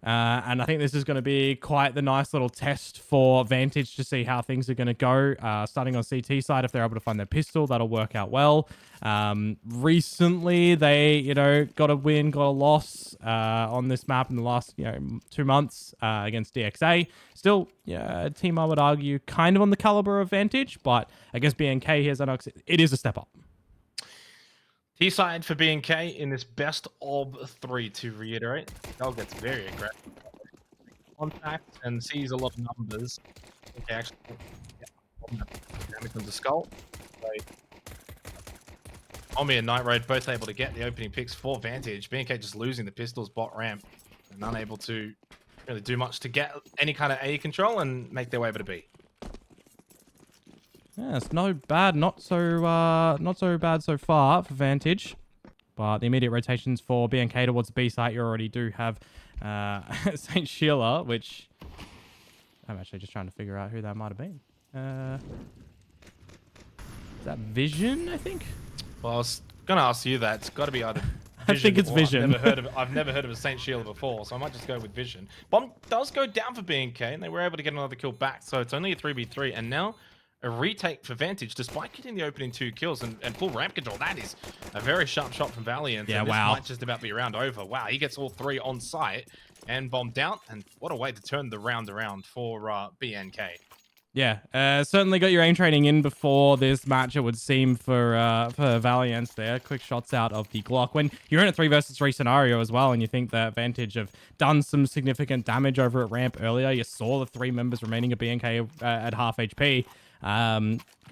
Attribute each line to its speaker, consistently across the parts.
Speaker 1: And I think this is going to be quite the nice little test for Vantage to see how things are going to go. Starting on CT side, if they're able to find their pistol, that'll work out well. Recently, they, got a win, got a loss on this map in the last, 2 months against DXA. Still, a team I would argue kind of on the caliber of Vantage, but against BNK here's Enox, it is a step up.
Speaker 2: T-side for B&K in this best of 3, to reiterate. Dell gets very aggressive. Contact and sees a lot of numbers. Okay, actually, damage on the skull. So, Omi and Night Road both able to get the opening picks for Vantage. B&K just losing the pistols bot ramp and unable to really do much to get any kind of A control and make their way over to B.
Speaker 1: Yeah, it's no bad, not so bad so far for Vantage. But the immediate rotations for BNK towards the B site, you already do have St. Sheila, which I'm actually just trying to figure out who that might have been. Is that Vision, I think?
Speaker 2: Well, I was gonna ask you that. It's got to be either Vision
Speaker 1: I think it's Vision.
Speaker 2: I've never heard of a St. Sheila before, so I might just go with Vision. Bomb does go down for B&K, and they were able to get another kill back, so it's only a 3v3, and now a retake for Vantage, despite getting the opening 2 kills and full ramp control. That is a very sharp shot from Valiant.
Speaker 1: Yeah,
Speaker 2: and this
Speaker 1: wow.
Speaker 2: might just about be round over. Wow, he gets all 3 on site and bombed out. And what a way to turn the round around for BNK.
Speaker 1: Yeah, certainly got your aim training in before this match, it would seem, for Valiant there. Quick shots out of the Glock. When you're in a 3 versus 3 scenario as well, and you think that Vantage have done some significant damage over at ramp earlier, you saw the 3 members remaining at BNK at half HP.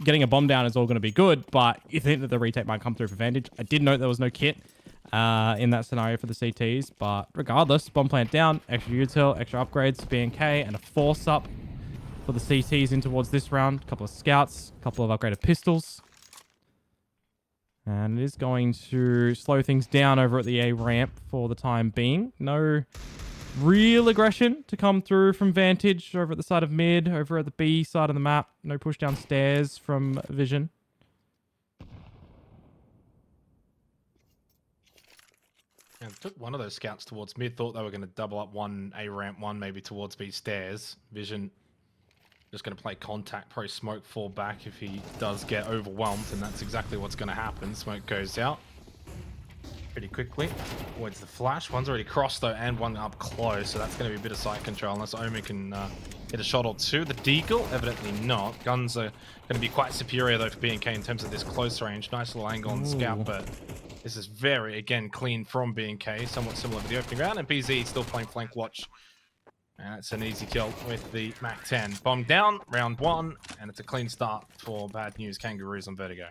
Speaker 1: Getting a bomb down is all going to be good, but you think that the retake might come through for Vantage. I did note there was no kit in that scenario for the CTs, but regardless, bomb plant down, extra util, extra upgrades, BNK, and a force up for the CTs in towards this round. A couple of scouts, a couple of upgraded pistols. And it is going to slow things down over at the A ramp for the time being. No real aggression to come through from Vantage over at the side of mid, over at the B side of the map. No push downstairs from Vision.
Speaker 2: And took one of those scouts towards mid, thought they were going to double up one A ramp, one maybe towards B stairs. Vision just going to play contact, pro smoke, fall back if he does get overwhelmed, and that's exactly what's going to happen. Smoke goes out pretty quickly. Avoids the flash. One's already crossed though, and one up close, so that's going to be a bit of sight control unless Omi can hit a shot or two. The Deagle, evidently not. Guns are going to be quite superior though for B&K in terms of this close range. Nice little angle on the scout, but this is very, again, clean from B&K, somewhat similar to the opening round, and PZ still playing flank watch. And that's an easy kill with the MAC-10. Bomb down, round 1, and it's a clean start for bad news Kangaroos on Vertigo.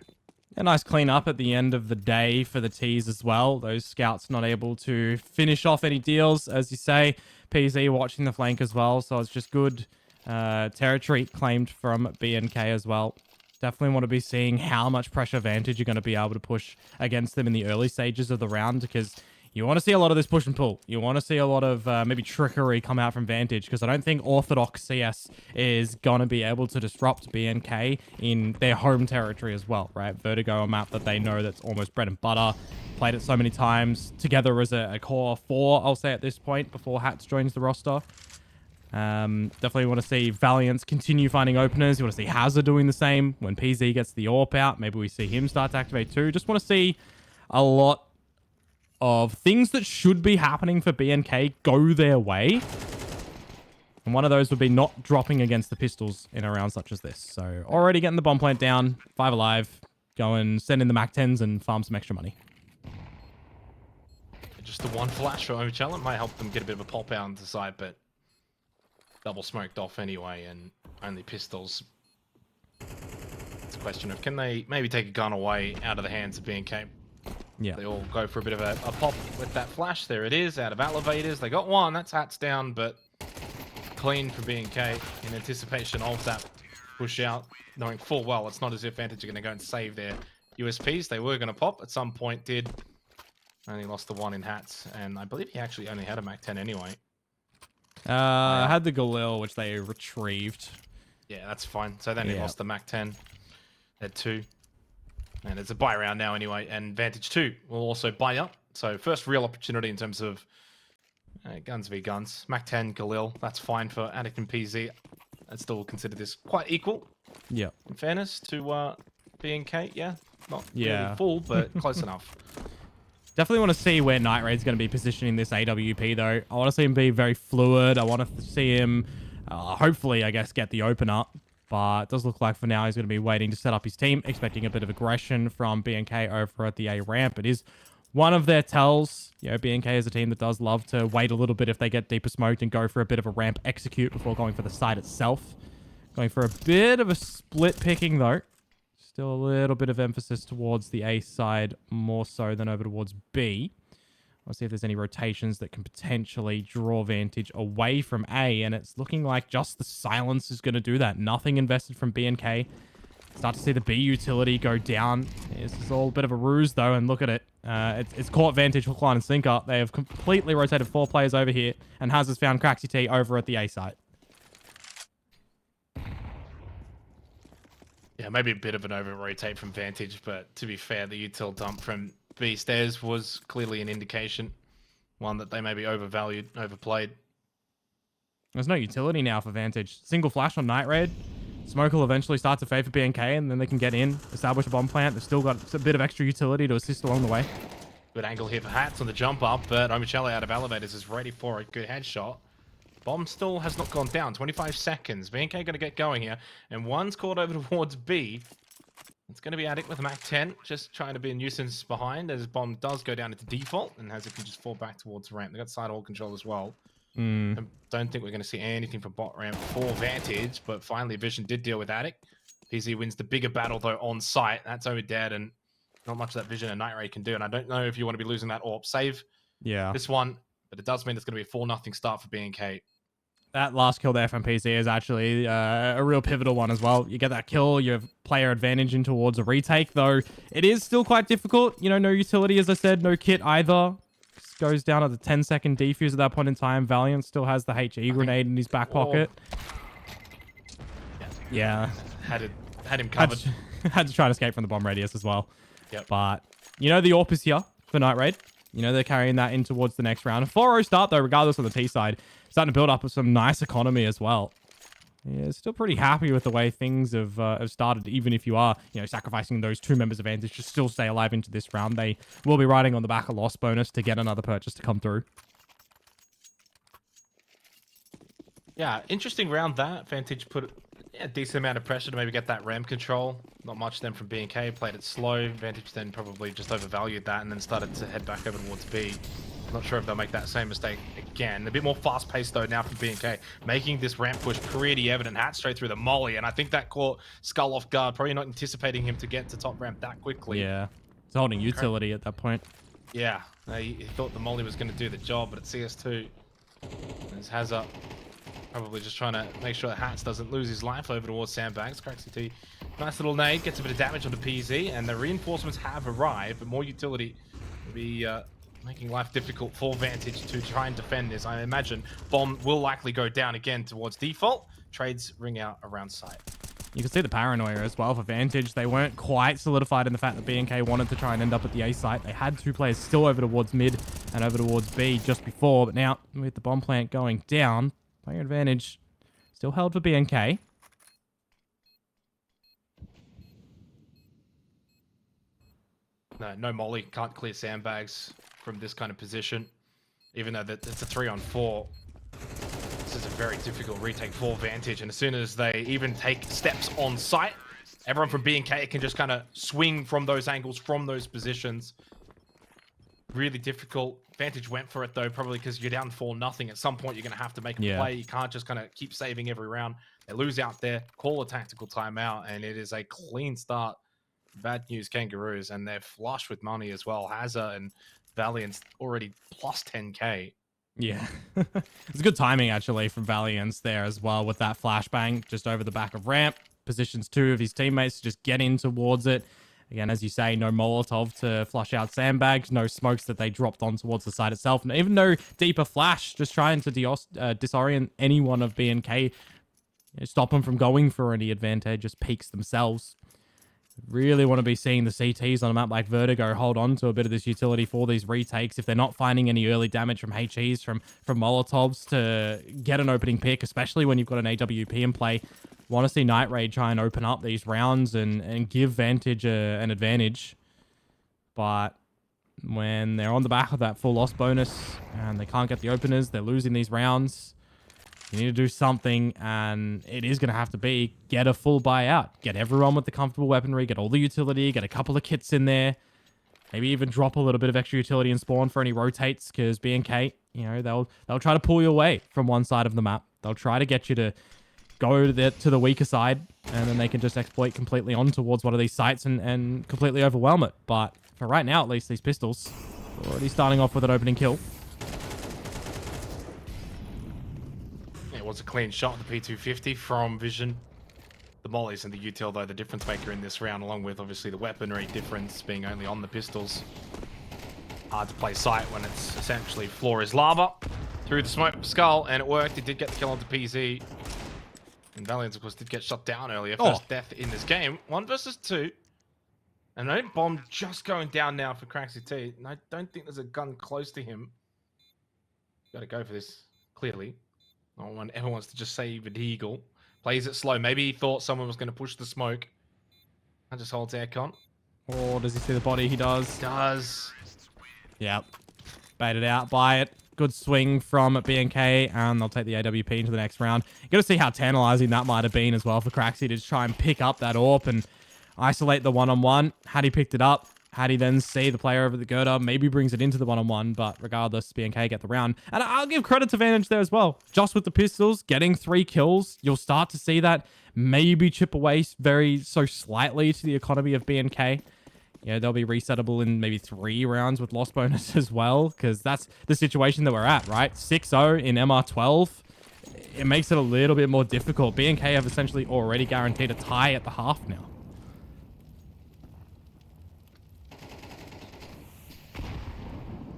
Speaker 1: A nice clean up at the end of the day for the T's as well. Those scouts not able to finish off any deals, as you say. PZ watching the flank as well, so it's just good territory claimed from BNK as well. Definitely want to be seeing how much pressure Vantage you're going to be able to push against them in the early stages of the round, because you want to see a lot of this push and pull. You want to see a lot of maybe trickery come out from Vantage, because I don't think Orthodox CS is going to be able to disrupt BNK in their home territory as well, right? Vertigo, a map that they know that's almost bread and butter. Played it so many times together as a core 4, I'll say at this point, before Hats joins the roster. Definitely want to see Valiants continue finding openers. You want to see Hazard doing the same. When PZ gets the AWP out, maybe we see him start to activate too. Just want to see a lot of things that should be happening for BNK go their way. And one of those would be not dropping against the pistols in a round such as this. So already getting the bomb plant down, 5 alive, go and send in the MAC-10s and farm some extra money.
Speaker 2: Just the one flash for Overchallenge might help them get a bit of a pop out on the side, but double smoked off anyway, and only pistols. It's a question of, can they maybe take a gun away out of the hands of BNK?
Speaker 1: Yeah.
Speaker 2: They all go for a bit of a pop with that flash. There it is, out of elevators. They got one, that's Hats down, but clean for B&K in anticipation of that push out, knowing full well it's not as if Vantage are going to go and save their USPs. They were going to pop at some point, did. Only lost the one in Hats, and I believe he actually only had a MAC-10 anyway.
Speaker 1: I had the Galil, which they retrieved.
Speaker 2: Yeah, that's fine. So then he lost the MAC-10 at 2. And it's a buy round now anyway, and Vantage 2 will also buy up. So first real opportunity in terms of Guns v guns. Mac 10, Galil. That's fine for Attic and PZ. I'd still consider this quite equal.
Speaker 1: Yeah.
Speaker 2: In fairness to B&K, yeah. Not really
Speaker 1: Yeah.
Speaker 2: full, but close enough.
Speaker 1: Definitely want to see where Night Raid's going to be positioning this AWP, though. I want to see him be very fluid. I want to see him, hopefully, I guess, get the open up. But it does look like for now he's going to be waiting to set up his team, expecting a bit of aggression from B&K over at the A ramp. It is one of their tells. You know, B&K is a team that does love to wait a little bit if they get deeper smoked and go for a bit of a ramp execute before going for the site itself. Going for a bit of a split picking, though. Still a little bit of emphasis towards the A side, more so than over towards B. I'll see if there's any rotations that can potentially draw Vantage away from A, and it's looking like just the silence is going to do that. Nothing invested from B and K. Start to see the B utility go down. This is all a bit of a ruse, though, and look at it. It's caught Vantage hook, line, and sinker. They have completely rotated 4 players over here, and has found Craxy T over at the A site.
Speaker 2: Yeah, maybe a bit of an over-rotate from Vantage, but to be fair, the util dump from B stairs was clearly an indication. One that they maybe overvalued, overplayed.
Speaker 1: There's no utility now for Vantage. Single flash on Night Raid. Smoke will eventually start to fade for B&K, and then they can get in, establish a bomb plant. They've still got a bit of extra utility to assist along the way.
Speaker 2: Good angle here for Hats on the jump up, but Omichelle out of elevators is ready for a good headshot. Bomb still has not gone down. 25 seconds. B&K going to get going here. And one's caught over towards B. It's going to be Attic with a Mac 10. Just trying to be a nuisance behind as Bomb does go down into default. And Hazard can just fall back towards ramp. They've got side all control as well. I don't think we're going to see anything from bot ramp for Vantage. But finally, Vision did deal with Attic. PZ wins the bigger battle, though, on site. That's over dead. And not much that Vision and Night Raid can do. And I don't know if you want to be losing that AWP save.
Speaker 1: Yeah.
Speaker 2: This one. But it does mean it's going to be a 4-0 start for B&K.
Speaker 1: That last kill there from PC is actually a real pivotal one as well. You get that kill, you have player advantage in towards a retake, though it is still quite difficult. You know, no utility, as I said, no kit either. Just goes down at the 10-second defuse at that point in time. Valiant still has the HE grenade in his back pocket. Yeah.
Speaker 2: Had him covered.
Speaker 1: Had to try and escape from the bomb radius as well.
Speaker 2: Yep.
Speaker 1: But, you know, the AWP is here for Night Raid. You know, they're carrying that in towards the next round. A 4-0 start, though, regardless of the T side. Starting to build up with some nice economy as well. Yeah, still pretty happy with the way things have started, even if you are, you know, sacrificing those 2 members of Vantage to still stay alive into this round. They will be riding on the back of loss bonus to get another purchase to come through.
Speaker 2: Yeah, interesting round that. Vantage put a decent amount of pressure to maybe get that ramp control. Not much then from B&K. Played it slow. Vantage then probably just overvalued that and then started to head back over towards B. Not sure if they'll make that same mistake again. A bit more fast-paced, though, now from B&K. Making this ramp push pretty evident. Hat straight through the molly, and I think that caught Skull off guard. Probably not anticipating him to get to top ramp that quickly.
Speaker 1: Yeah. It's holding utility at that point.
Speaker 2: Yeah. He thought the molly was going to do the job, but at CS2, there's Hazard probably just trying to make sure that Hats doesn't lose his life over towards Sandbags. Craxy T, nice little nade, gets a bit of damage on the PZ, and the reinforcements have arrived, but more utility will be making life difficult for Vantage to try and defend this. I imagine Bomb will likely go down again towards default. Trades ring out around site.
Speaker 1: You can see the paranoia as well for Vantage. They weren't quite solidified in the fact that B&K wanted to try and end up at the A site. They had 2 players still over towards mid and over towards B just before, but now with the bomb plant going down, player advantage still held for B&K.
Speaker 2: No molly, can't clear Sandbags from this kind of position. Even though it's a 3-on-4, this is a very difficult retake for Vantage. And as soon as they even take steps on site, everyone from B&K can just kind of swing from those angles, from those positions. Really difficult. Vantage went for it, though, probably because you're down 4-0. At some point, you're going to have to make a play. You can't just kind of keep saving every round. They lose out there, call a tactical timeout, and it is a clean start. Bad news, Kangaroos, and they're flush with money as well. Hazard and Valiant's already plus 10k.
Speaker 1: Yeah. It's good timing, actually, from Valiant's there as well with that flashbang just over the back of ramp. Positions 2 of his teammates to just get in towards it. Again, as you say, no Molotov to flush out Sandbags, no smokes that they dropped on towards the side itself, and even no deeper flash, just trying to disorient any one of B&K, stop them from going for any advantageous peaks themselves. Really want to be seeing the CTs on a map like Vertigo hold on to a bit of this utility for these retakes. If they're not finding any early damage from HEs, from Molotovs to get an opening pick, especially when you've got an AWP in play, want to see Night Raid try and open up these rounds and give Vantage an advantage. But when they're on the back of that full loss bonus and they can't get the openers, they're losing these rounds. You need to do something, and it is going to have to be get a full buyout. Get everyone with the comfortable weaponry, get all the utility, get a couple of kits in there. Maybe even drop a little bit of extra utility in spawn for any rotates, because BNK, you know, they'll try to pull you away from one side of the map. They'll try to get you to go to the weaker side, and then they can just exploit completely on towards one of these sites and completely overwhelm it. But for right now, at least, these pistols are already starting off with an opening kill.
Speaker 2: It was a clean shot with the P250 from Vision. The mollies and the util, though, the difference maker in this round, along with obviously the weaponry difference being only on the pistols. Hard to play sight when it's essentially floor is lava through the smoke skull, and it worked. It did get the kill onto PZ. And Valiant, of course, did get shot down earlier. First death in this game. 1 versus 2. And no bomb just going down now for Craxy T. And I don't think there's a gun close to him. Got to go for this, clearly. No one ever wants to just say Vertigo. Plays it slow. Maybe he thought someone was going to push the smoke. I just holds aircon.
Speaker 1: Oh, does he see the body? He does.
Speaker 2: He does.
Speaker 1: Yep. Baited out by it. Good swing from BNK, and they'll take the AWP into the next round. You got to see how tantalizing that might have been as well for Craxy to try and pick up that AWP and isolate the one-on-one. Had he picked it up, had he then see the player over the girder, maybe brings it into the one-on-one, but regardless, BNK get the round. And I'll give credit to Vantage there as well. Just with the pistols, getting 3 kills, you'll start to see that maybe chip away so slightly to the economy of BNK. You know, they'll be resettable in maybe 3 rounds with loss bonus as well, because that's the situation that we're at, right? 6-0 in MR12. It makes it a little bit more difficult. BNK have essentially already guaranteed a tie at the half now.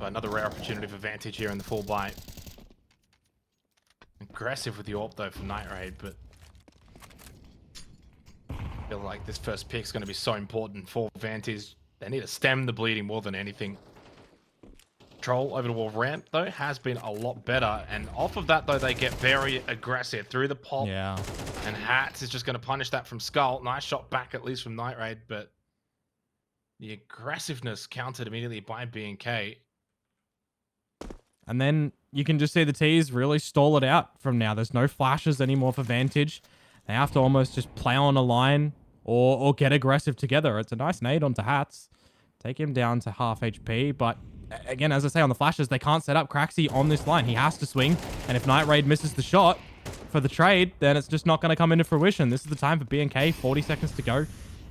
Speaker 2: Another rare opportunity for Vantage here in the full bite. Aggressive with the AWP though for Night Raid, but I feel like this first pick is going to be so important for Vantage. They need to stem the bleeding more than anything. Troll over the wall ramp though has been a lot better, and off of that though they get very aggressive through the pop.
Speaker 1: Yeah.
Speaker 2: And Hats is just going to punish that from Skull. Nice shot back at least from Night Raid, but the aggressiveness countered immediately by BNK.
Speaker 1: And then you can just see the T's really stall it out from now. There's no flashes anymore for Vantage. They have to almost just play on a line or get aggressive together. It's a nice nade onto Hats. Take him down to half HP. But again, as I say, on the flashes, they can't set up Craxy on this line. He has to swing. And if Night Raid misses the shot for the trade, then it's just not going to come into fruition. This is the time for BNK. 40 seconds to go.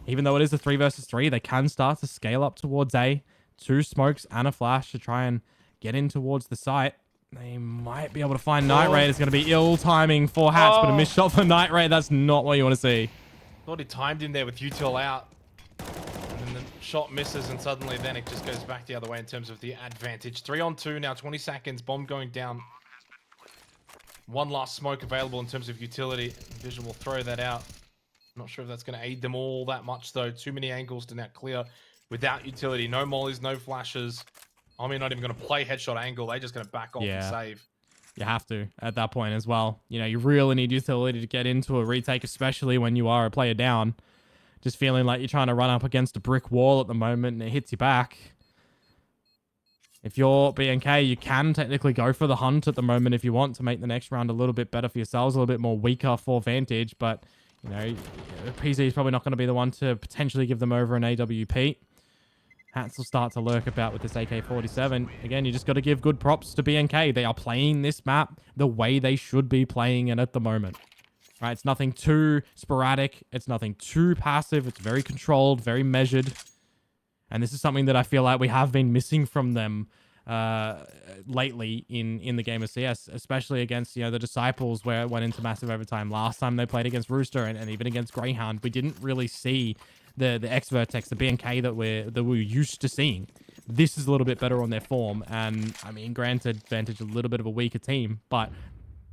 Speaker 1: Even though it is a 3 versus 3, they can start to scale up towards A. 2 smokes and a flash to try and get in towards the site. They might be able to find Night Raid. It's going to be ill timing for Hats, but a missed shot for Night Raid. That's not what you want to see.
Speaker 2: Thought he timed him there with util out. And then the shot misses, and suddenly then it just goes back the other way in terms of the advantage. 3-on-2 now, 20 seconds. Bomb going down. One last smoke available in terms of utility. Vision will throw that out. Not sure if that's going to aid them all that much, though. Too many angles to now clear without utility. No mollies, no flashes. I mean, not even going to play headshot angle. They're just going to back off and save.
Speaker 1: You have to at that point as well. You know, you really need utility to get into a retake, especially when you are a player down. Just feeling like you're trying to run up against a brick wall at the moment and it hits you back. If you're BNK, you can technically go for the hunt at the moment if you want to make the next round a little bit better for yourselves, a little bit more weaker for Vantage. But, you know, PZ is probably not going to be the one to potentially give them over an AWP. Hats will start to lurk about with this AK-47. Again, you just got to give good props to BNK. They are playing this map the way they should be playing it at the moment. Right? It's nothing too sporadic. It's nothing too passive. It's very controlled, very measured. And this is something that I feel like we have been missing from them lately in the game of CS, especially against, you know, the Disciples, where it went into massive overtime. Last time they played against Rooster and even against Greyhound, we didn't really see the X-Vertex, the BNK that we're used to seeing. This is a little bit better on their form, and I mean, granted, Vantage a little bit of a weaker team, but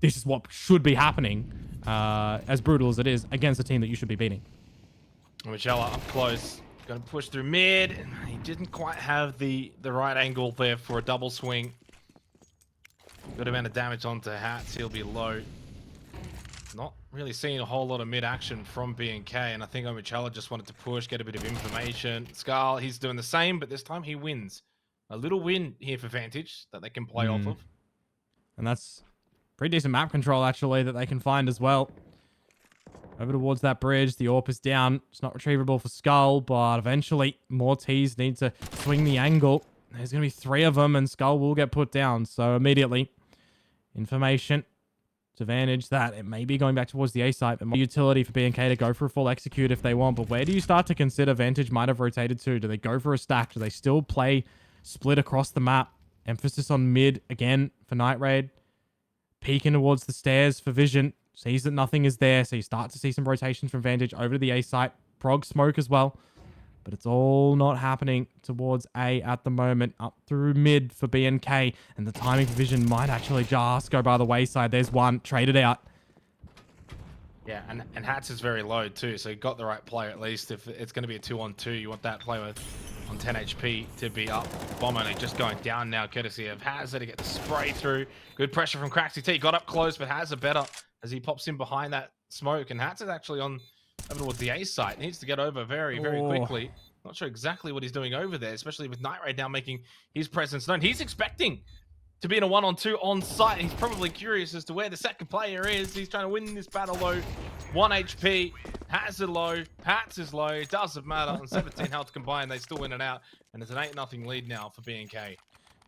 Speaker 1: this is what should be happening, as brutal as it is, against a team that you should be beating.
Speaker 2: Michela up close, going to push through mid. He didn't quite have the right angle there for a double swing. Good amount of damage onto Hats. He'll be low. Not really seeing a whole lot of mid action from BNK, and I think Michela just wanted to push, get a bit of information. Scarl, he's doing the same, but this time he wins. A little win here for Vantage that they can play off of.
Speaker 1: And that's pretty decent map control, actually, that they can find as well. Over towards that bridge. The AWP is down. It's not retrievable for Skull, but eventually more T's need to swing the angle. There's going to be 3 of them, and Skull will get put down. So immediately, information to Vantage that it may be going back towards the A site, but more utility for BNK to go for a full execute if they want. But where do you start to consider Vantage might have rotated to? Do they go for a stack? Do they still play split across the map? Emphasis on mid again for Night Raid. Peeking towards the stairs for Vision. Sees that nothing is there, so you start to see some rotations from Vantage over to the A site. Prog smoke as well. But it's all not happening towards A at the moment. Up through mid for BNK. And the timing for Vision might actually just go by the wayside. There's one. Traded out.
Speaker 2: Yeah, and Hats is very low too, so you got the right player at least. If it's going to be a 2-on-2, you want that player on 10 HP to be up. Bomb only just going down now, courtesy of Hazard to get the spray through. Good pressure from Craxy T. Got up close, but Hazard better as he pops in behind that smoke. And Hats is actually on over towards the A site. Needs to get over very, very quickly. Not sure exactly what he's doing over there, especially with Night Raid now making his presence known. He's expecting to be in a 1-on-2 on site. He's probably curious as to where the second player is. He's trying to win this battle low. 1 HP. Hazard low. Hats is low. It doesn't matter. On 17 health combined, they still win it out. And it's an 8-0 lead now for BNK.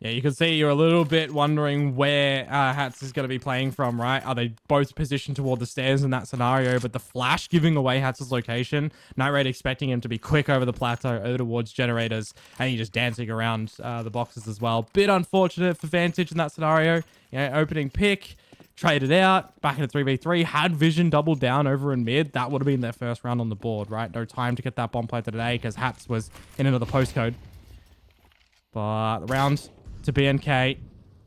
Speaker 1: Yeah, you can see you're a little bit wondering where Hats is going to be playing from, right? Are they both positioned toward the stairs in that scenario? But the flash giving away Hats' location. Night Raid expecting him to be quick over the plateau, over towards generators, and he just dancing around the boxes as well. Bit unfortunate for Vantage in that scenario. Opening pick, traded out, back into 3v3. Had Vision doubled down over in mid. That would have been their first round on the board, right? No time to get that bomb planted today because Hats was in another postcode. But the round to BNK.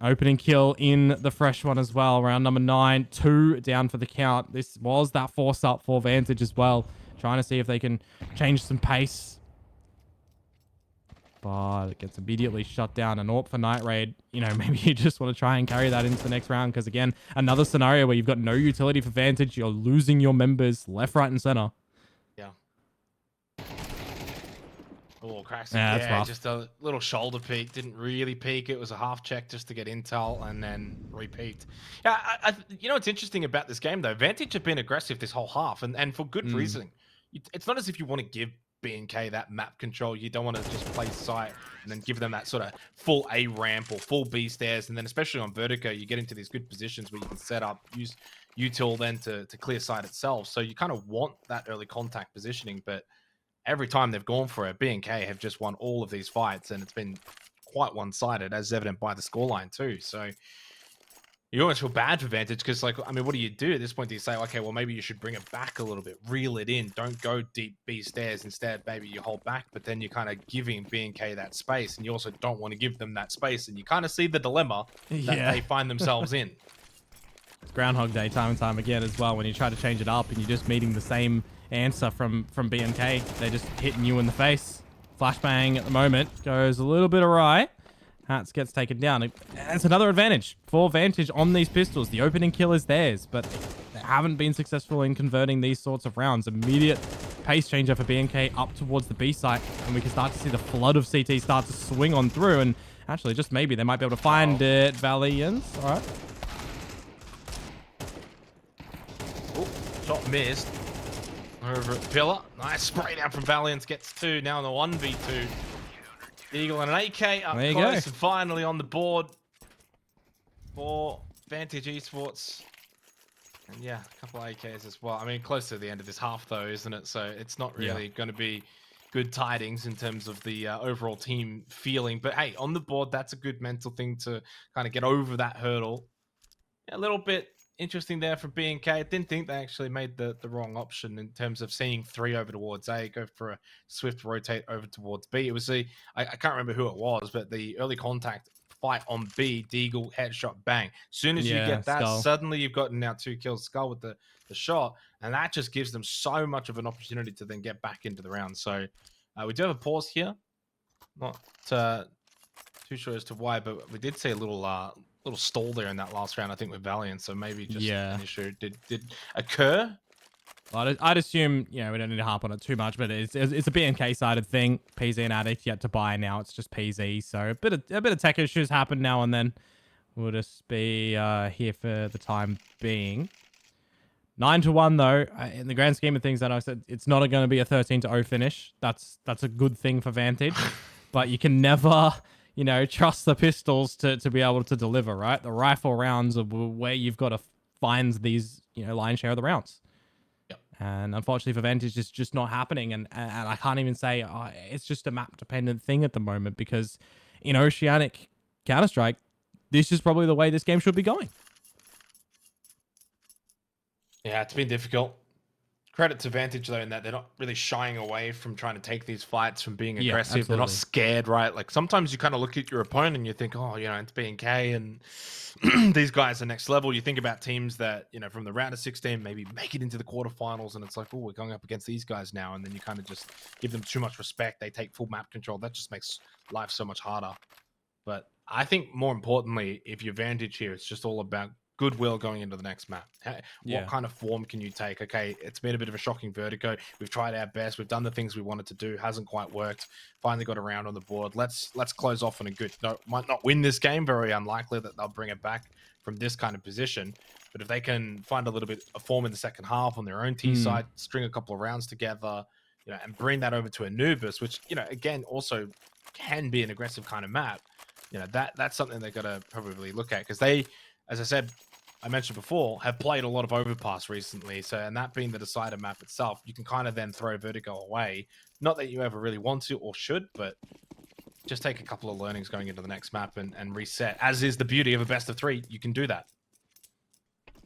Speaker 1: Opening kill in the fresh one as well. Round number 9. 2 down for the count. This was that force up for Vantage as well. Trying to see if they can change some pace. But it gets immediately shut down. An AWP for Night Raid. Maybe you just want to try and carry that into the next round. Because again, another scenario where you've got no utility for Vantage. You're losing your members left, right, and center.
Speaker 2: Yeah. Oh, Craxy.
Speaker 1: Yeah,
Speaker 2: just a little shoulder peek. Didn't really peek. It was a half check just to get intel and then repeat. Yeah, what's interesting about this game, though? Vantage have been aggressive this whole half, and for good reason. It's not as if you want to give BNK that map control. You don't want to just play site and then give them that sort of full A ramp or full B stairs. And then especially on Vertigo, you get into these good positions where you can set up, use util then to clear site itself. So you kind of want that early contact positioning, but every time they've gone for it, BNK have just won all of these fights, and it's been quite one-sided, as evident by the scoreline too. So you almost feel bad for Vantage because, what do you do at this point? Do you say, okay, well, maybe you should bring it back a little bit, reel it in, don't go deep B stairs. Instead, maybe you hold back, but then you're kind of giving BNK that space, and you also don't want to give them that space, and you kind of see the dilemma that they find themselves in.
Speaker 1: It's Groundhog Day time and time again as well when you try to change it up and you're just meeting the same answer from BNK. They're just hitting you in the face. Flashbang at the moment goes a little bit awry. Hats gets taken down. It's another advantage for Vantage on these pistols. The opening kill is theirs, but they haven't been successful in converting these sorts of rounds. Immediate pace changer for BNK up towards the B site, and we can start to see the flood of CT start to swing on through, and actually just maybe they might be able to find it. Valiant. All right.
Speaker 2: Oh, shot missed. Over at Pillar. Nice spray down from Valiant. Gets 2. Now in the 1v2. Eagle and an AK up close and finally on the board for Vantage Esports. And yeah, a couple of AKs as well. I mean, close to the end of this half though, isn't it? So it's not really going to be good tidings in terms of the overall team feeling. But hey, on the board, that's a good mental thing to kind of get over that hurdle. A little bit interesting there from BNK. I didn't think they actually made the wrong option in terms of seeing 3 over towards A, go for a swift rotate over towards B. It was I can't remember who it was, but the early contact fight on B. Deagle, headshot, bang. As soon as you
Speaker 1: Yeah,
Speaker 2: get that,
Speaker 1: Skull.
Speaker 2: suddenly you've got now 2 kills. Skull with the shot, and that just gives them so much of an opportunity to then get back into the round. So we do have a pause here. Not too sure as to why, but we did see a little stall there in that last round, I think, with Valiant. So maybe just an issue did occur.
Speaker 1: I'd assume, we don't need to harp on it too much, but it's a BNK sided thing. PZ and Addict yet to buy, now it's just PZ. So a bit of tech issues happen now and then. We'll just be here for the time being. 9-1 though, in the grand scheme of things, that I said it's not going to be a 13-0 finish. That's a good thing for Vantage, but you can never, trust the pistols to be able to deliver, right? The rifle rounds are where you've got to find these, lion's share of the rounds. And unfortunately for Vantage, it's just not happening. And I can't even say it's just a map-dependent thing at the moment, because in Oceanic Counter-Strike, this is probably the way this game should be going.
Speaker 2: Yeah, it's been difficult. Credit to Vantage, though, in that they're not really shying away from trying to take these fights, from being aggressive.
Speaker 1: Absolutely.
Speaker 2: They're not scared, right? Like, sometimes you kind of look at your opponent and you think, oh, it's BNK and these guys are next level. You think about teams that, from the round of 16, maybe make it into the quarterfinals, and it's like, oh, we're going up against these guys now. And then you kind of just give them too much respect. They take full map control. That just makes life so much harder. But I think more importantly, if you're Vantage here, it's just all about goodwill going into the next map. What kind of form can you take? Okay, it's been a bit of a shocking Vertigo. We've tried our best. We've done the things we wanted to do. Hasn't quite worked. Finally got a round on the board. Let's close off on a good note. Might not win this game. Very unlikely that they'll bring it back from this kind of position. But if they can find a little bit of form in the second half on their own T side, string a couple of rounds together, and bring that over to Anubis, which, again, also can be an aggressive kind of map. That's something they've got to probably look at, because they, as I mentioned before, have played a lot of Overpass recently. So, and that being the decider map itself, you can kind of then throw Vertigo away. Not that you ever really want to or should, but just take a couple of learnings going into the next map and reset. As is the beauty of a best of 3, you can do that.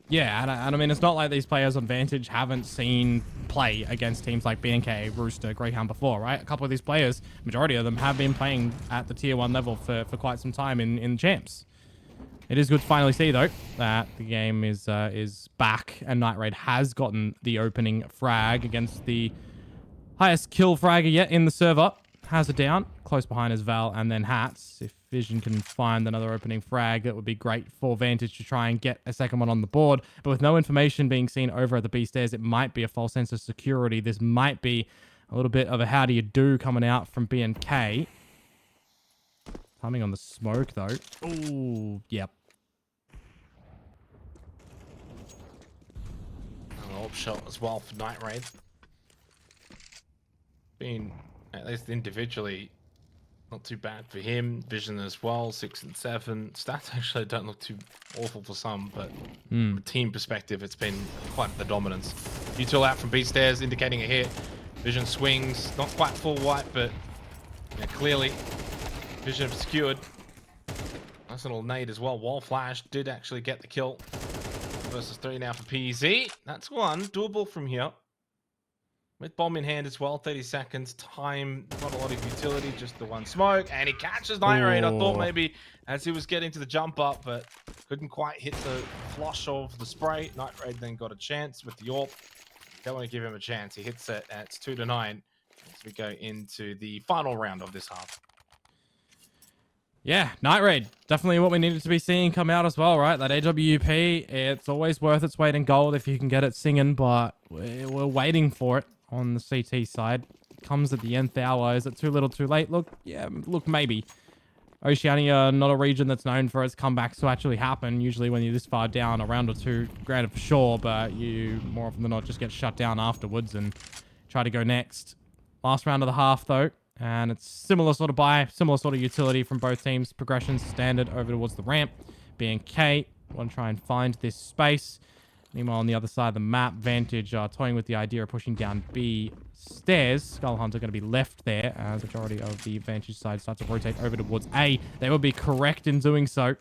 Speaker 1: Yeah, and I mean, it's not like these players on Vantage haven't seen play against teams like BNK, Rooster, Greyhound before, right? A couple of these players, majority of them, have been playing at the tier 1 level for quite some time in champs. It is good to finally see, though, that the game is back, and Night Raid has gotten the opening frag against the highest kill fragger yet in the server. Has it down. Close behind is Val and then Hats. If Vision can find another opening frag, that would be great for Vantage to try and get a second one on the board. But with no information being seen over at the B stairs, it might be a false sense of security. This might be a little bit of a how do you do coming out from BNK. Timing on the smoke, though. Ooh, yep.
Speaker 2: An AWP shot as well for Night Raid. Been, at least individually, not too bad for him. Vision as well, 6 and 7. Stats actually don't look too awful for some, but from a team perspective, it's been quite the dominance. Util out from B stairs, indicating a hit. Vision swings, not quite full white, but clearly Vision obscured. Nice little nade as well. Wall flash did actually get the kill. Versus 3 now for PZ. That's one. Doable from here. With bomb in hand as well. 30 seconds. Time. Not a lot of utility. Just the one smoke. And he catches Night Raid. I thought maybe as he was getting to the jump up, but couldn't quite hit the flush of the spray. Night Raid then got a chance with the AWP. Don't want to give him a chance. He hits it. And it's 2-9 as we go into the final round of this half.
Speaker 1: Yeah, Night Raid. Definitely what we needed to be seeing come out as well, right? That AWP, it's always worth its weight in gold if you can get it singing, but we're waiting for it on the CT side. It comes at the nth hour. Is it too little too late? Look, yeah, look, maybe. Oceania, not a region that's known for its comebacks to actually happen. Usually when you're this far down, a round or two, granted for sure, but you more often than not just get shut down afterwards and try to go next. Last round of the half, though. And it's similar sort of buy, similar sort of utility from both teams. Progressions standard over towards the ramp. BNK want to try and find this space. Meanwhile, on the other side of the map, Vantage are toying with the idea of pushing down B stairs. Skull Hunter going to be left there as the majority of the Vantage side starts to rotate over towards A. They will be correct in doing so.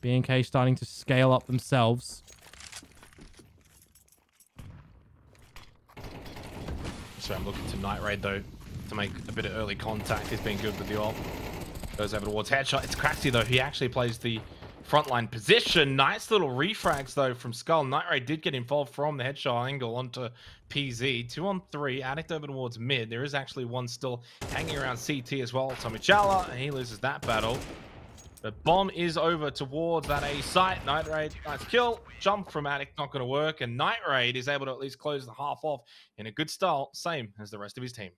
Speaker 1: BNK starting to scale up themselves.
Speaker 2: So I'm looking to Night Raid, though, to make a bit of early contact. He's been good with the AWP. Goes over towards headshot. It's Craxy though. He actually plays the frontline position. Nice little refrags though from Skull. Night did get involved from the headshot angle onto PZ. 2 on 3. Addict over towards mid. There is actually one still hanging around CT as well. Tommy Chala, and he loses that battle. The bomb is over towards that A site. Night Raid, nice kill. Jump from Addict, not going to work. And Night Raid is able to at least close the half off in a good style, same as the rest of his team.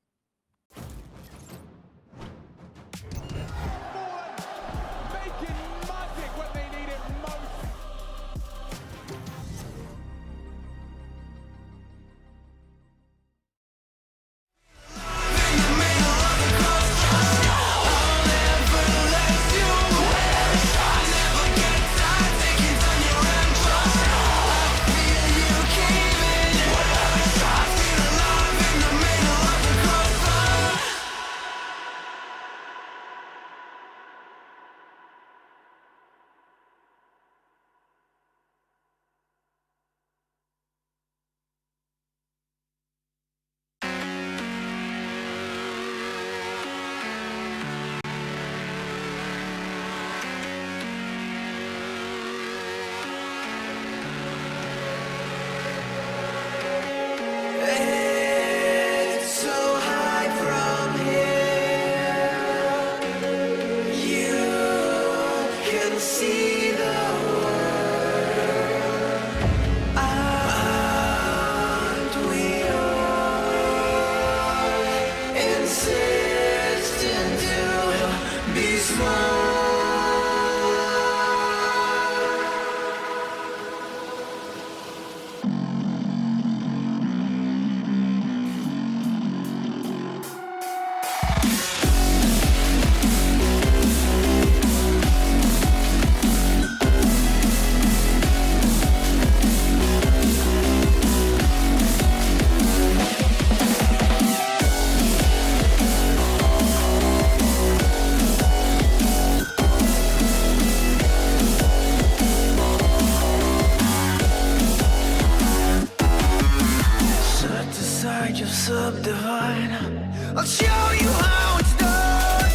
Speaker 3: I'll show you how it's done.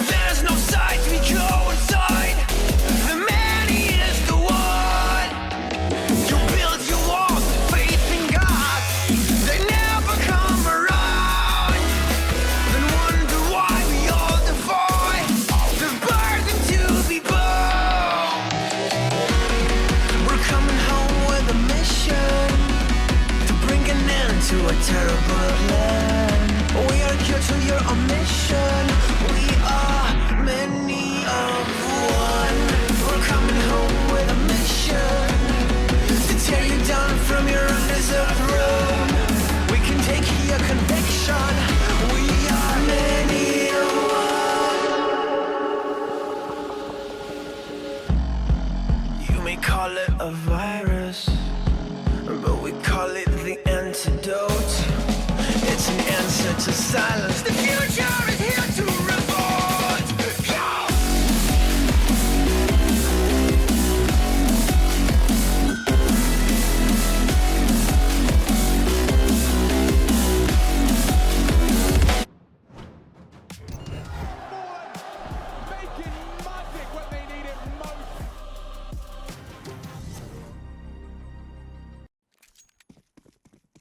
Speaker 3: There's no sight, we go inside. The man, he is the one. You build your walls, faith in God. They never come around. Then wonder why we all defy the burden to be born. We're coming home with a mission to bring an end to a terrible land. We are here to your mission. We are many of one. We're coming home with a mission to tear you down from your undeserved throne. We can take your conviction. We are many of one. You may call it a virus, but we call it the antidote. It's an answer to silence. The future is here to revolt. Go!
Speaker 4: Making magic when they need it most.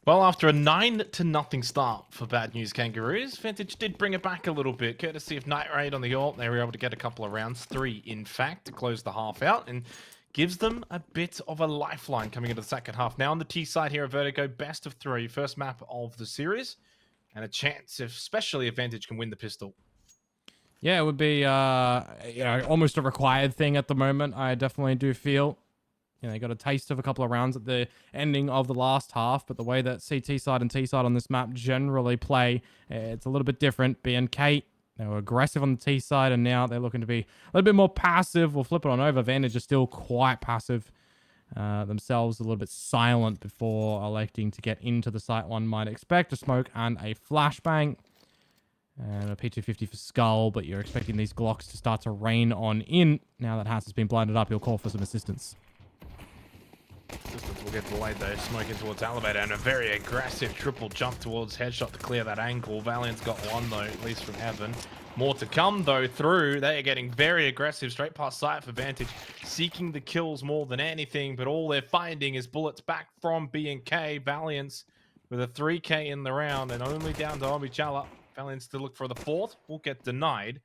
Speaker 2: Well, after a 9-0 start for Bad News Kangaroos, Vantage did bring it back a little bit, courtesy of Night Raid on the ult. They were able to get a couple of rounds, 3 in fact, to close the half out, and gives them a bit of a lifeline coming into the second half. Now on the T side here at Vertigo, best of 3, first map of the series, and a chance, especially if Vantage can win the pistol.
Speaker 1: Yeah, it would be almost a required thing at the moment. I definitely do feel. They got a taste of a couple of rounds at the ending of the last half, but the way that CT side and T side on this map generally play, it's a little bit different. BNK, they were aggressive on the T side, and now they're looking to be a little bit more passive. We'll flip it on over. Vantage is still quite passive themselves, a little bit silent before electing to get into the site. One might expect a smoke and a flashbang. And a P250 for Skull, but you're expecting these Glocks to start to rain on in. Now that Haas has been blinded up, he'll call for some assistance.
Speaker 2: Systems will get delayed though, smoking towards Elevator, and a very aggressive triple jump towards Headshot to clear that angle. Valiant's got one though, at least from Heaven. More to come, though, through. They are getting very aggressive, straight past sight for Vantage, seeking the kills more than anything, but all they're finding is bullets back from B&K. Valiance with a 3K in the round and only down to Omichala. Valiance to look for the fourth, will get denied.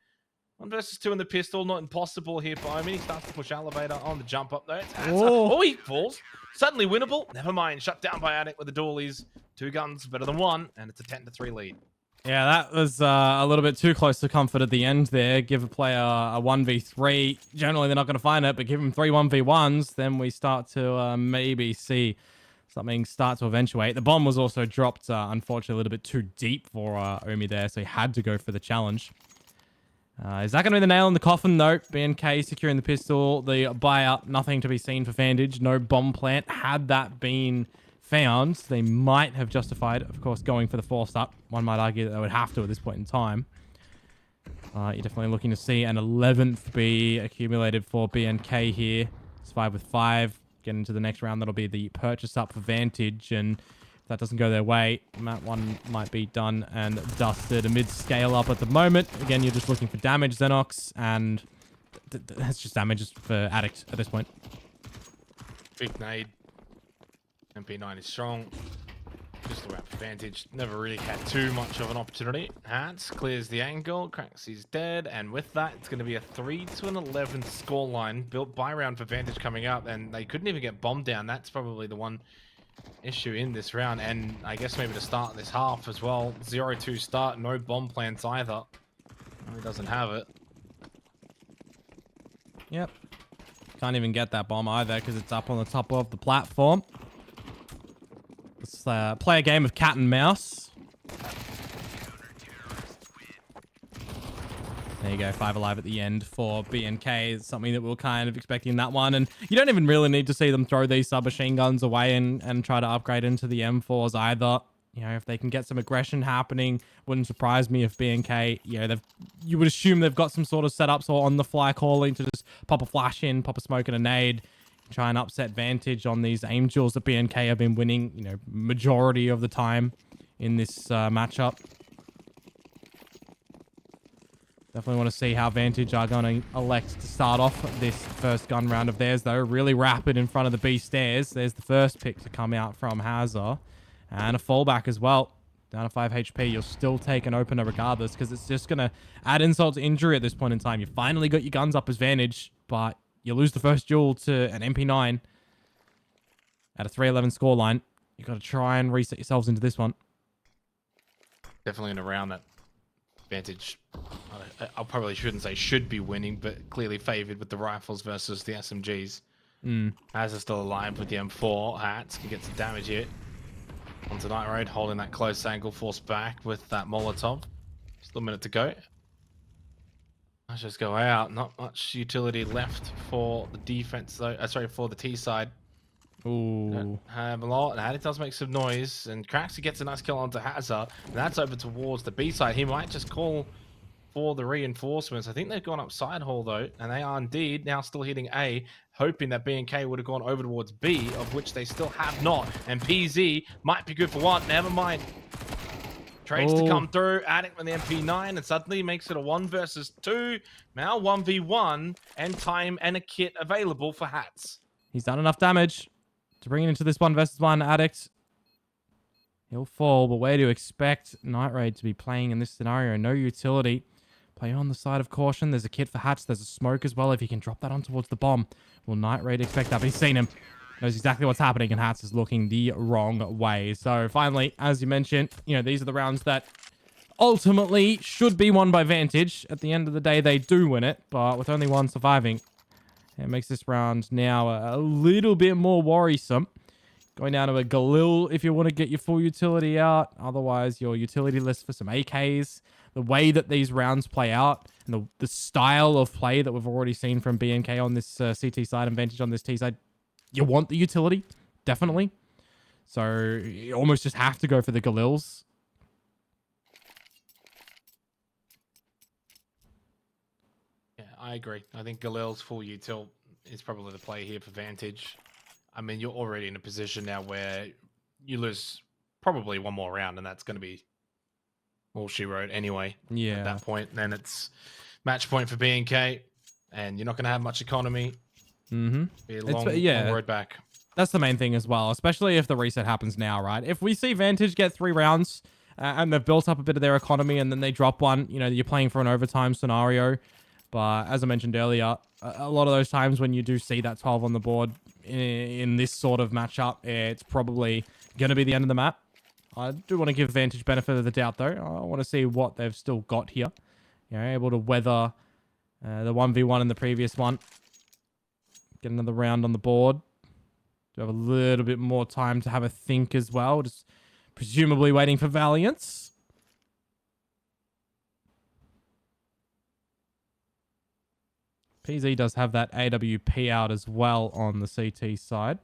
Speaker 2: 1 versus 2 in the pistol, not impossible here for Omi. He starts to push Elevator on the jump up, though. It's oh, he falls. Suddenly winnable. Never mind, shut down by Attic with the dualies. 2 guns better than 1, and it's a 10-3 lead.
Speaker 1: Yeah, that was a little bit too close to comfort at the end there. Give a player a 1v3. Generally, they're not going to find it, but give them 3 1v1s, then we start to maybe see something start to eventuate. The bomb was also dropped, unfortunately, a little bit too deep for Omi there, so he had to go for the challenge. Is that going to be the nail in the coffin? Nope. BNK securing the pistol. The buyout, nothing to be seen for Vantage. No bomb plant. Had that been found, they might have justified, of course, going for the forced up. One might argue that they would have to at this point in time. You're definitely looking to see an 11th be accumulated for BNK here. It's 5 with 5. Get into the next round. That'll be the purchase up for Vantage, and if that doesn't go their way, Mat 1 might be done and dusted. A mid scale up at the moment. Again, you're just looking for damage, Xenox, and that's just damage for Addict at this point.
Speaker 2: Big nade. MP9 is strong. Just around for Vantage. Never really had too much of an opportunity. Hats clears the angle. Cracks, he's dead. And with that, it's going to be a 3-11 scoreline built by round for Vantage coming up. And they couldn't even get bombed down. That's probably the one issue in this round. And I guess maybe to start this half as well. 0-2 start. No bomb plants either. He doesn't have it.
Speaker 1: Yep. Can't even get that bomb either because it's up on the top of the platform. Let's play a game of cat and mouse. There you go, 5 alive at the end for BNK. It's something that we were kind of expecting in that one. And you don't even really need to see them throw these submachine guns away and try to upgrade into the M4s either. You know, if they can get some aggression happening, wouldn't surprise me if BNK, you know, you would assume they've got some sort of setups or on the fly calling to just pop a flash in, pop a smoke and a nade. Try and upset Vantage on these aim duels that BNK have been winning, you know, majority of the time in this matchup. Definitely want to see how Vantage are going to elect to start off this first gun round of theirs, though. Really rapid in front of the B stairs. There's the first pick to come out from Hazza. And a fallback as well. Down to 5 HP. You'll still take an opener regardless because it's just going to add insult to injury at this point in time. You finally got your guns up as Vantage, but you lose the first duel to an MP9 at a 3-11 scoreline. You've got to try and reset yourselves into this one.
Speaker 2: Definitely in a round that Vantage, I probably shouldn't say should be winning, but clearly favored with the rifles versus the SMGs. As is still alive with the M4. Hats can get some damage here. Onto Night Raid, holding that close angle, forced back with that Molotov. Still a minute to go. Let's just go out. Not much utility left for the defense, though. Sorry, for the T side.
Speaker 1: Ooh.
Speaker 2: Have a lot. And it does make some noise. And Craxy gets a nice kill onto Hazza. And that's over towards the B side. He might just call for the reinforcements. I think they've gone up side hall, though. And they are indeed now still hitting A, hoping that B&K would have gone over towards B, of which they still have not. And PZ might be good for one. Never mind. Trades to come through, Attic with the MP9, and suddenly makes it a 1 versus 2. Now 1v1, and time and a kit available for Hats.
Speaker 1: He's done enough damage to bring it into this 1 versus 1. Addict. He'll fall, but where do you expect Night Raid to be playing in this scenario? No utility. Play on the side of caution. There's a kit for Hats. There's a smoke as well. If he can drop that on towards the bomb, will Night Raid expect that? But he's seen him. Knows exactly what's happening, and Hats is looking the wrong way. So finally, as you mentioned, you know, these are the rounds that ultimately should be won by Vantage. At the end of the day, they do win it, but with only one surviving, it makes this round now a little bit more worrisome. Going down to a Galil if you want to get your full utility out. Otherwise, your utility list for some AKs. The way that these rounds play out and the style of play that we've already seen from BNK on this CT side and Vantage on this T side, you want the utility, definitely. So you almost just have to go for the Galils.
Speaker 2: Yeah, I agree. I think Galil's full util is probably the play here for Vantage. I mean, you're already in a position now where you lose probably one more round, and that's going to be all she wrote anyway.
Speaker 1: Yeah.
Speaker 2: At that point, then it's match point for B&K, and you're not going to have much economy.
Speaker 1: Mm-hmm.
Speaker 2: Be a long road back.
Speaker 1: That's the main thing as well, especially if the reset happens now, right? If we see Vantage get 3 rounds and they've built up a bit of their economy and then they drop one, you know, you're playing for an overtime scenario. But as I mentioned earlier, a lot of those times when you do see that 12 on the board in this sort of matchup, it's probably going to be the end of the map. I do want to give Vantage benefit of the doubt, though. I want to see what they've still got here. You know, able to weather the 1v1 in the previous one. Get another round on the board. Do have a little bit more time to have a think as well. Just presumably waiting for Valiance. PZ does have that AWP out as well on the CT side.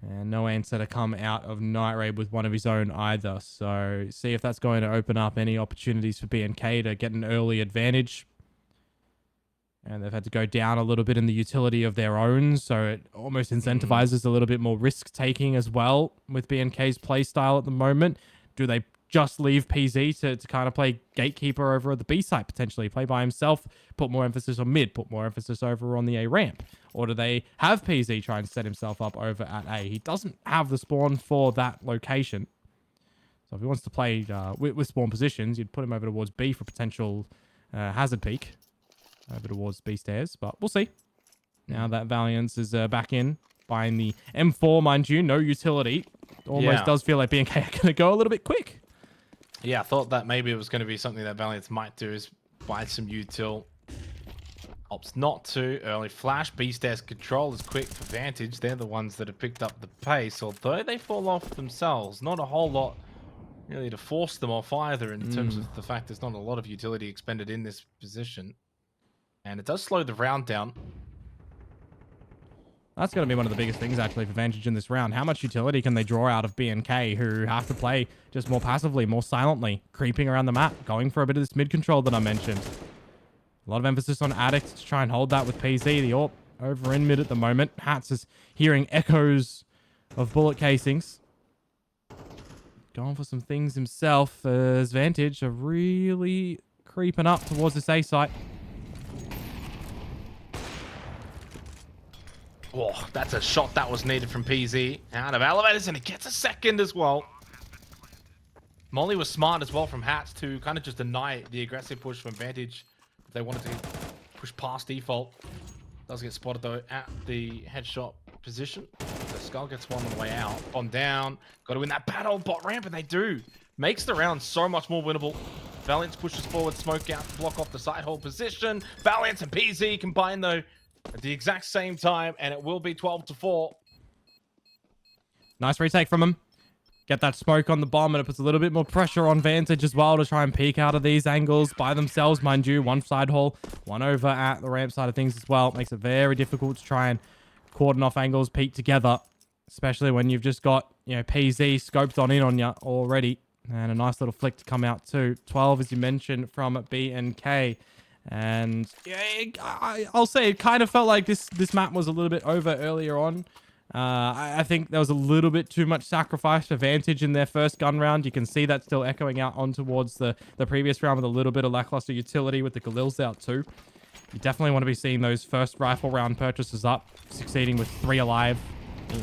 Speaker 1: And no answer to come out of Night Raid with one of his own either. So see if that's going to open up any opportunities for B&K to get an early advantage. And they've had to go down a little bit in the utility of their own. So it almost incentivizes a little bit more risk-taking as well with B&K's play style at the moment. Do they just leave PZ to kind of play gatekeeper over at the B site, potentially play by himself, put more emphasis on mid, put more emphasis over on the A ramp? Or do they have PZ try and set himself up over at A? He doesn't have the spawn for that location. So if he wants to play with spawn positions, you'd put him over towards B for potential hazard peak over towards B stairs, but we'll see. Now that Valiance is back in, buying the M4, mind you, no utility. Almost does feel like B&K are going to go a little bit quick.
Speaker 2: Yeah, I thought that maybe it was going to be something that Valiance might do, is buy some util. Opts not to. Early flash. B-Stairs control is quick for Vantage. They're the ones that have picked up the pace, although they fall off themselves. Not a whole lot really to force them off either, in terms of the fact there's not a lot of utility expended in this position. And it does slow the round down.
Speaker 1: That's going to be one of the biggest things, actually, for Vantage in this round. How much utility can they draw out of B&K, who have to play just more passively, more silently, creeping around the map, going for a bit of this mid control that I mentioned. A lot of emphasis on Addict to try and hold that with PZ. The AWP over in mid at the moment. Hats is hearing echoes of bullet casings. Going for some things himself as Vantage are really creeping up towards this A site.
Speaker 2: Oh, that's a shot that was needed from PZ. Out of elevators, and it gets a second as well. Molly was smart as well from Hats to kind of just deny the aggressive push from Vantage. If they wanted to push past default. Does get spotted though at the headshot position. The Skull gets one on the way out. On down. Got to win that battle. Bot ramp, and they do. Makes the round so much more winnable. Valiance pushes forward, smoke out to block off the side hold position. Valiance and PZ combine though at the exact same time, and it will be 12-4.
Speaker 1: Nice retake from him. Get that smoke on the bomb, and it puts a little bit more pressure on Vantage as well to try and peek out of these angles by themselves, mind you. One side hall, one over at the ramp side of things as well. Makes it very difficult to try and cordon off angles, peek together, especially when you've just got, you know, PZ scoped on in on you already. And a nice little flick to come out too. 12, as you mentioned, from B&K. And yeah, I'll say it kind of felt like this map was a little bit over earlier on. I think there was a little bit too much sacrifice for Vantage in their first gun round. You can see that still echoing out on towards the previous round with a little bit of lackluster utility with the Galils out too. You definitely want to be seeing those first rifle round purchases up, succeeding with 3 alive,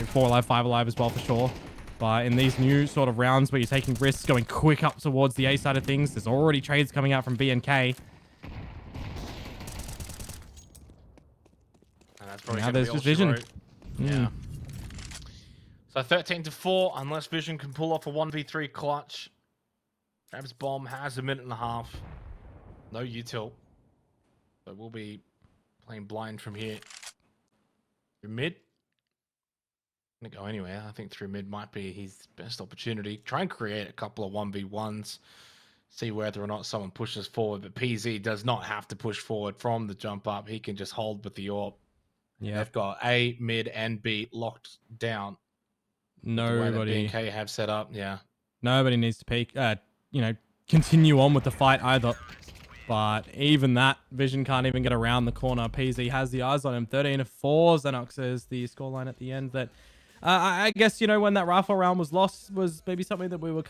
Speaker 1: 4 alive, 5 alive as well for sure. But in these new sort of rounds where you're taking risks, going quick up towards the A side of things, there's already trades coming out from B&K. Now there's just Vision.
Speaker 2: Yeah. So 13-4, unless Vision can pull off a 1v3 clutch. Grabs bomb, has a minute and a half. No util. So we'll be playing blind from here. Through mid. Gonna go anywhere. I think through mid might be his best opportunity. Try and create a couple of 1v1s. See whether or not someone pushes forward. But PZ does not have to push forward from the jump up. He can just hold with the AWP.
Speaker 1: Yeah,
Speaker 2: they've got A, mid, and B locked down.
Speaker 1: Nobody.
Speaker 2: B&K have set up, yeah.
Speaker 1: Nobody needs to peek. You know, continue on with the fight either. But even that, Vision can't even get around the corner. PZ has the eyes on him. 13-4. Xenox says the scoreline at the end that I guess, you know, when that rifle round was lost was maybe something that we were kind